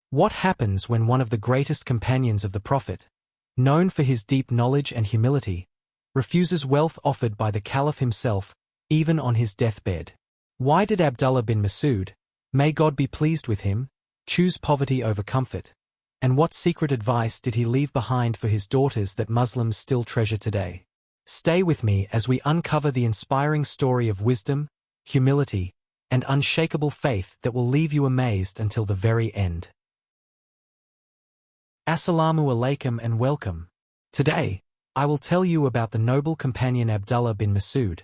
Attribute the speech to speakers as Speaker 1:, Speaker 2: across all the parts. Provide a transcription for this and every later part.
Speaker 1: What happens when one of the greatest companions of the Prophet, known for his deep knowledge and humility, refuses wealth offered by the Caliph himself, even on his deathbed? Why did Abdullah bin Masud, may God be pleased with him, choose poverty over comfort? And what secret advice did he leave behind for his daughters that Muslims still treasure today? Stay with me as we uncover the inspiring story of wisdom, humility, and unshakable faith that will leave you amazed until the very end. Assalamu alaikum and welcome. Today, I will tell you about the noble companion Abdullah bin Masud.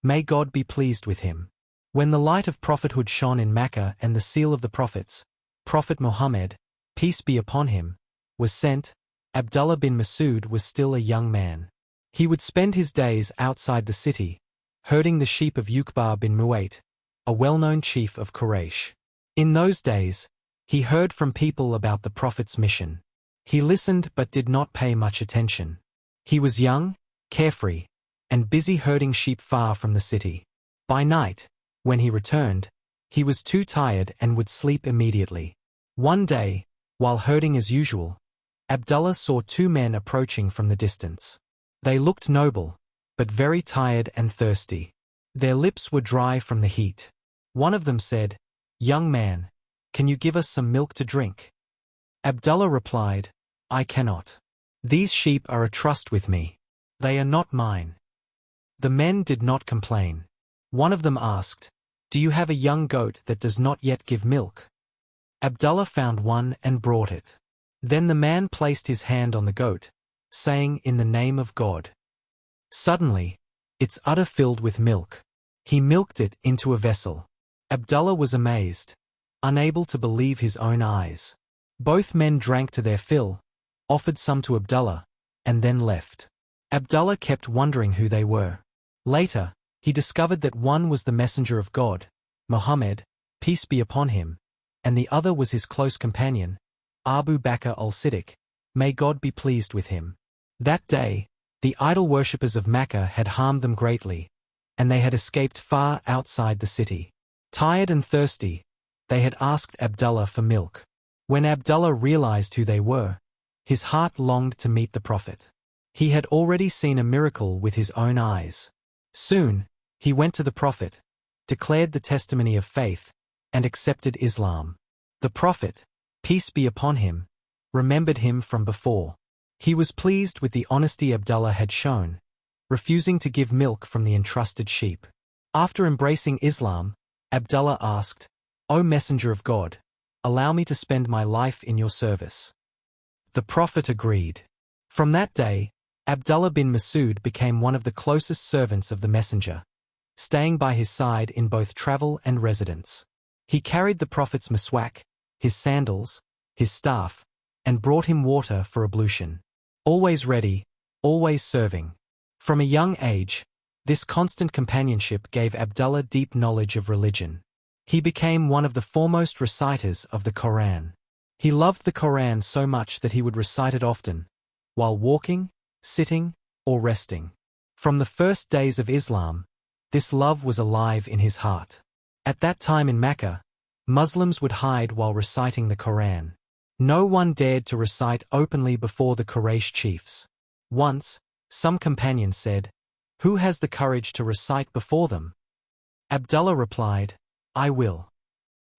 Speaker 1: May God be pleased with him. When the light of prophethood shone in Mecca and the seal of the prophets, Prophet Muhammad, peace be upon him, was sent, Abdullah bin Masud was still a young man. He would spend his days outside the city, herding the sheep of Uqba bin Mu'ayt, a well-known chief of Quraysh. In those days, he heard from people about the Prophet's mission. He listened but did not pay much attention. He was young, carefree, and busy herding sheep far from the city. By night, when he returned, he was too tired and would sleep immediately. One day, while herding as usual, Abdullah saw two men approaching from the distance. They looked noble, but very tired and thirsty. Their lips were dry from the heat. One of them said, "Young man, can you give us some milk to drink?" Abdullah replied, "I cannot. These sheep are a trust with me. They are not mine." The men did not complain. One of them asked, "Do you have a young goat that does not yet give milk?" Abdullah found one and brought it. Then the man placed his hand on the goat, saying, "In the name of God." Suddenly, its udder filled with milk. He milked it into a vessel. Abdullah was amazed, unable to believe his own eyes. Both men drank to their fill, offered some to Abdullah, and then left. Abdullah kept wondering who they were. Later, he discovered that one was the messenger of God, Muhammad, peace be upon him, and the other was his close companion, Abu Bakr al-Siddiq, may God be pleased with him. That day, the idol worshippers of Mecca had harmed them greatly, and they had escaped far outside the city. Tired and thirsty, they had asked Abdullah for milk. When Abdullah realized who they were, his heart longed to meet the Prophet. He had already seen a miracle with his own eyes. Soon, he went to the Prophet, declared the testimony of faith, and accepted Islam. The Prophet, peace be upon him, remembered him from before. He was pleased with the honesty Abdullah had shown, refusing to give milk from the entrusted sheep. After embracing Islam, Abdullah asked, "O Messenger of God, allow me to spend my life in your service." The Prophet agreed. From that day, Abdullah bin Masud became one of the closest servants of the Messenger, staying by his side in both travel and residence. He carried the Prophet's miswak, his sandals, his staff, and brought him water for ablution. Always ready, always serving. From a young age, this constant companionship gave Abdullah deep knowledge of religion. He became one of the foremost reciters of the Quran. He loved the Quran so much that he would recite it often, while walking, sitting, or resting. From the first days of Islam, this love was alive in his heart. At that time in Mecca, Muslims would hide while reciting the Quran. No one dared to recite openly before the Quraysh chiefs. Once, some companions said, "Who has the courage to recite before them?" Abdullah replied, "I will."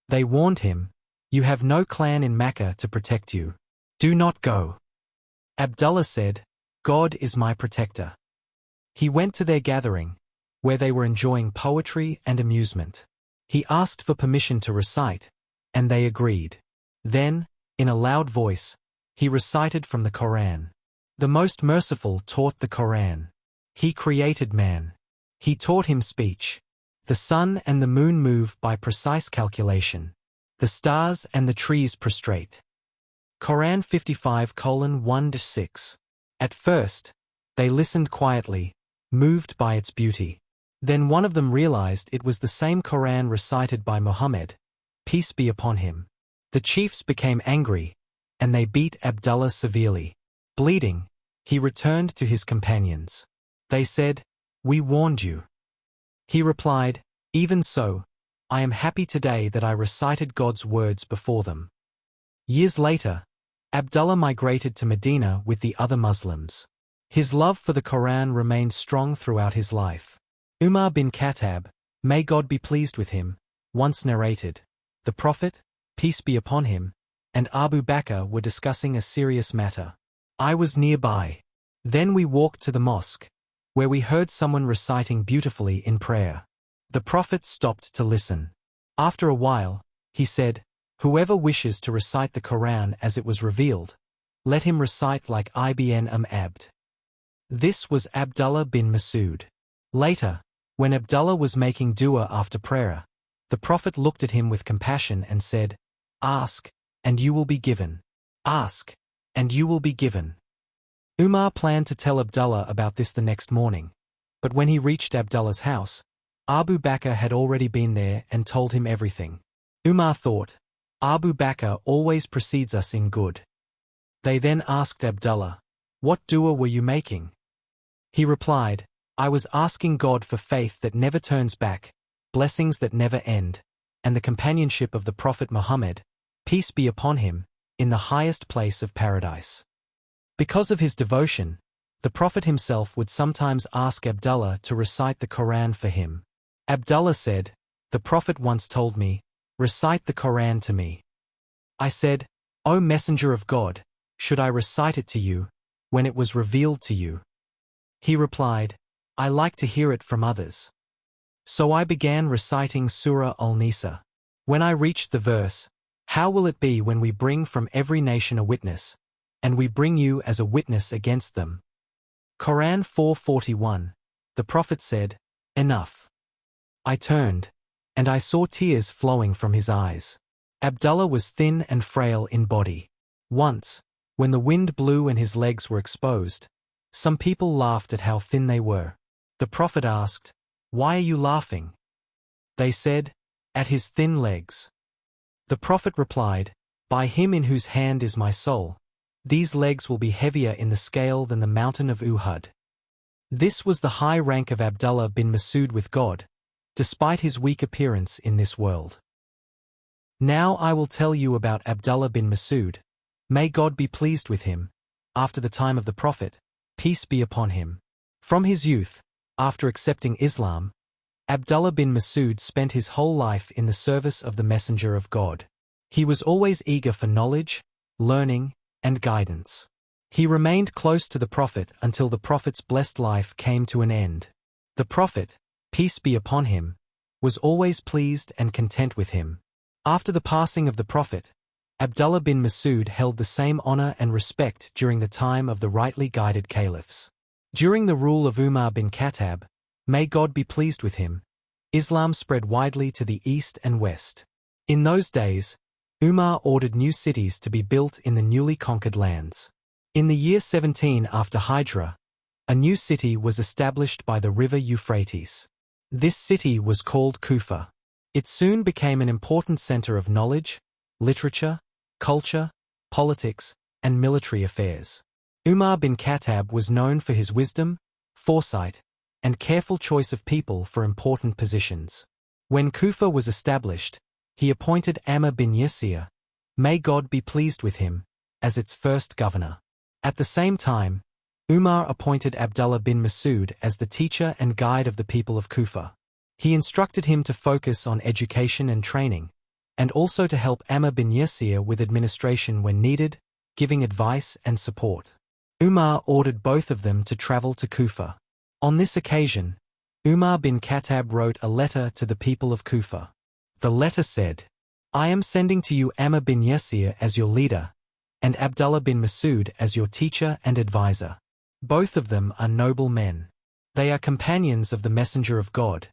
Speaker 1: They warned him, "You have no clan in Mecca to protect you. Do not go." Abdullah said, "God is my protector." He went to their gathering, where they were enjoying poetry and amusement. He asked for permission to recite, and they agreed. Then, in a loud voice, he recited from the Quran. The Most Merciful taught the Quran. He created man. He taught him speech. The sun and the moon move by precise calculation. The stars and the trees prostrate. Quran 55:1-6. At first, they listened quietly, moved by its beauty. Then one of them realized it was the same Quran recited by Muhammad, peace be upon him. The chiefs became angry, and they beat Abdullah severely. Bleeding, he returned to his companions. They said, "We warned you." He replied, "Even so, I am happy today that I recited God's words before them." Years later, Abdullah migrated to Medina with the other Muslims. His love for the Quran remained strong throughout his life. Umar bin Khattab, may God be pleased with him, once narrated, "The Prophet, peace be upon him, and Abu Bakr were discussing a serious matter. I was nearby. Then we walked to the mosque, where we heard someone reciting beautifully in prayer. The Prophet stopped to listen. After a while, he said, 'Whoever wishes to recite the Quran as it was revealed, let him recite like Ibn Abd.' This was Abdullah bin Masud. Later, when Abdullah was making dua after prayer, the Prophet looked at him with compassion and said, 'Ask, and you will be given. Ask, and you will be given.'" Umar planned to tell Abdullah about this the next morning, but when he reached Abdullah's house, Abu Bakr had already been there and told him everything. Umar thought, "Abu Bakr always precedes us in good." They then asked Abdullah, "What dua were you making?" He replied, "I was asking God for faith that never turns back, blessings that never end, and the companionship of the Prophet Muhammad, peace be upon him, in the highest place of paradise." Because of his devotion, the Prophet himself would sometimes ask Abdullah to recite the Quran for him. Abdullah said, "The Prophet once told me, 'Recite the Quran to me.' I said, 'O Messenger of God, should I recite it to you, when it was revealed to you?' He replied, 'I like to hear it from others.' So I began reciting Surah Al-Nisa. When I reached the verse, 'How will it be when we bring from every nation a witness, and we bring you as a witness against them?' Quran 4:41, the Prophet said, 'Enough.' I turned, and I saw tears flowing from his eyes. Abdullah was thin and frail in body. Once, when the wind blew and his legs were exposed, some people laughed at how thin they were. The Prophet asked, 'Why are you laughing?' They said, 'At his thin legs.' The Prophet replied, 'By him in whose hand is my soul, these legs will be heavier in the scale than the mountain of Uhud." This was the high rank of Abdullah bin Masud with God, despite his weak appearance in this world. Now I will tell you about Abdullah bin Masud, may God be pleased with him, after the time of the Prophet, peace be upon him. From his youth, after accepting Islam, Abdullah bin Masud spent his whole life in the service of the Messenger of God. He was always eager for knowledge, learning, and guidance. He remained close to the Prophet until the Prophet's blessed life came to an end. The Prophet, peace be upon him, was always pleased and content with him. After the passing of the Prophet, Abdullah bin Masud held the same honor and respect during the time of the rightly guided caliphs. During the rule of Umar bin Khattab, may God be pleased with him, Islam spread widely to the east and west. In those days, Umar ordered new cities to be built in the newly conquered lands. In the year 17 after Hijrah, a new city was established by the river Euphrates. This city was called Kufa. It soon became an important center of knowledge, literature, culture, politics, and military affairs. Umar bin Khattab was known for his wisdom, foresight, and careful choice of people for important positions. When Kufa was established, he appointed Amr bin Yasir, may God be pleased with him, as its first governor. At the same time, Umar appointed Abdullah bin Masud as the teacher and guide of the people of Kufa. He instructed him to focus on education and training, and also to help Amr bin Yasir with administration when needed, giving advice and support. Umar ordered both of them to travel to Kufa. On this occasion, Umar bin Khattab wrote a letter to the people of Kufa. The letter said, "I am sending to you Amr bin Yasir as your leader, and Abdullah bin Masud as your teacher and advisor. Both of them are noble men. They are companions of the Messenger of God,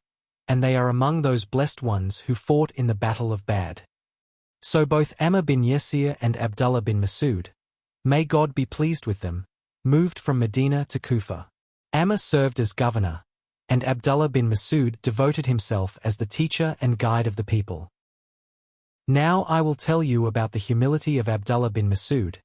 Speaker 1: and they are among those blessed ones who fought in the Battle of Badr." So both Amr bin Yasir and Abdullah bin Masud, may God be pleased with them, moved from Medina to Kufa. Amr served as governor, and Abdullah bin Masud devoted himself as the teacher and guide of the people. Now I will tell you about the humility of Abdullah bin Masud,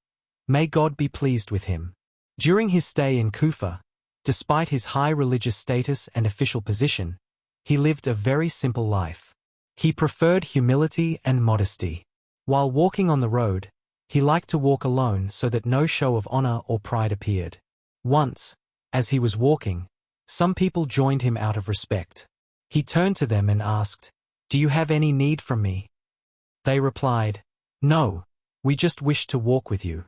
Speaker 1: may God be pleased with him. During his stay in Kufa, despite his high religious status and official position, he lived a very simple life. He preferred humility and modesty. While walking on the road, He liked to walk alone so that no show of honor or pride appeared. Once, as he was walking, some people joined him out of respect. He turned to them and asked, "Do you have any need from me?" They replied, "No, we just wish to walk with you."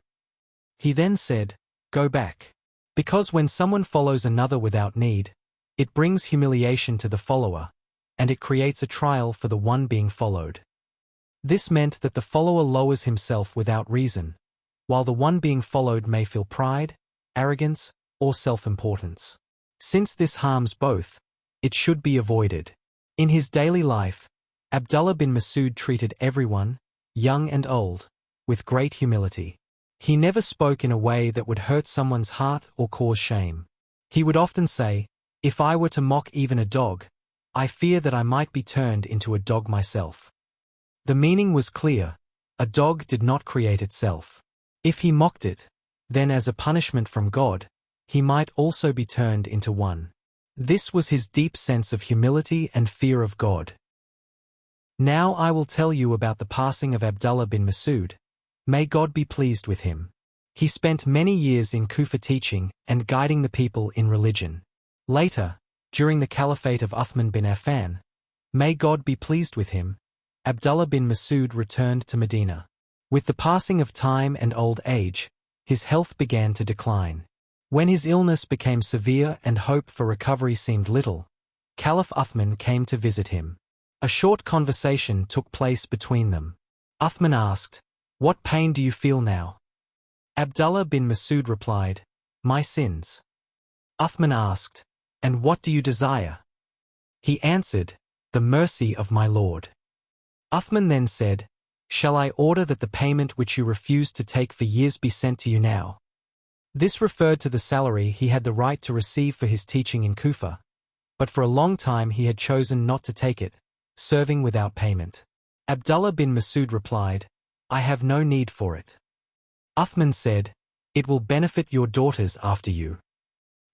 Speaker 1: He then said, "Go back." Because when someone follows another without need, it brings humiliation to the follower, and it creates a trial for the one being followed. This meant that the follower lowers himself without reason, while the one being followed may feel pride, arrogance, or self-importance. Since this harms both, it should be avoided. In his daily life, Abdullah bin Masud treated everyone, young and old, with great humility. He never spoke in a way that would hurt someone's heart or cause shame. He would often say, "If I were to mock even a dog, I fear that I might be turned into a dog myself." The meaning was clear: a dog did not create itself. If he mocked it, then as a punishment from God, he might also be turned into one. This was his deep sense of humility and fear of God. Now I will tell you about the passing of Abdullah bin Masud. May God be pleased with him. He spent many years in Kufa teaching and guiding the people in religion. Later, during the Caliphate of Uthman bin Affan, may God be pleased with him, Abdullah bin Masud returned to Medina. With the passing of time and old age, his health began to decline. When his illness became severe and hope for recovery seemed little, Caliph Uthman came to visit him. A short conversation took place between them. Uthman asked, "What pain do you feel now?" Abdullah bin Masud replied, "My sins." Uthman asked, "And what do you desire?" He answered, "The mercy of my Lord." Uthman then said, "Shall I order that the payment which you refused to take for years be sent to you now?" This referred to the salary he had the right to receive for his teaching in Kufa, but for a long time he had chosen not to take it, serving without payment. Abdullah bin Masud replied, "I have no need for it." Uthman said, "It will benefit your daughters after you."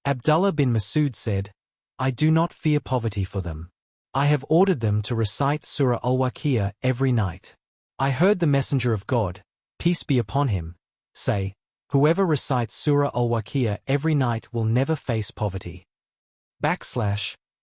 Speaker 1: Abdullah bin Masud said, "I do not fear poverty for them. I have ordered them to recite Surah Al-Waqiah every night. I heard the Messenger of God, peace be upon him, say, whoever recites Surah Al-Waqiah every night will never face poverty."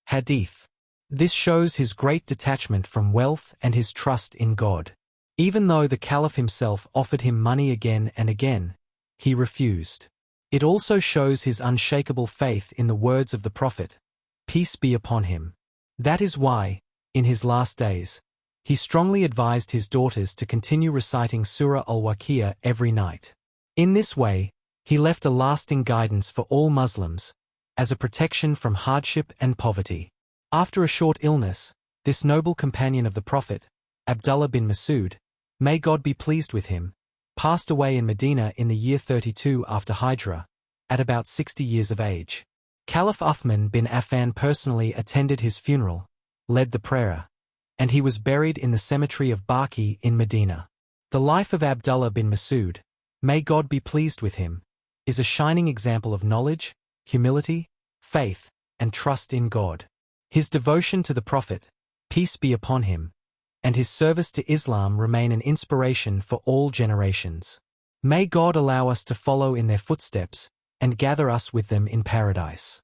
Speaker 1: Hadith. This shows his great detachment from wealth and his trust in God. Even though the Caliph himself offered him money again and again, he refused. It also shows his unshakable faith in the words of the Prophet, peace be upon him. That is why, in his last days, he strongly advised his daughters to continue reciting Surah Al-Waqiah every night. In this way, he left a lasting guidance for all Muslims, as a protection from hardship and poverty. After a short illness, this noble companion of the Prophet, Abdullah bin Masud, may God be pleased with him, passed away in Medina in the year 32 after Hijrah, at about 60 years of age. Caliph Uthman bin Affan personally attended his funeral, led the prayer, and he was buried in the cemetery of Baqi in Medina. The life of Abdullah bin Masud, may God be pleased with him, is a shining example of knowledge, humility, faith, and trust in God. His devotion to the Prophet, peace be upon him, and his service to Islam remain an inspiration for all generations. May God allow us to follow in their footsteps and gather us with them in paradise.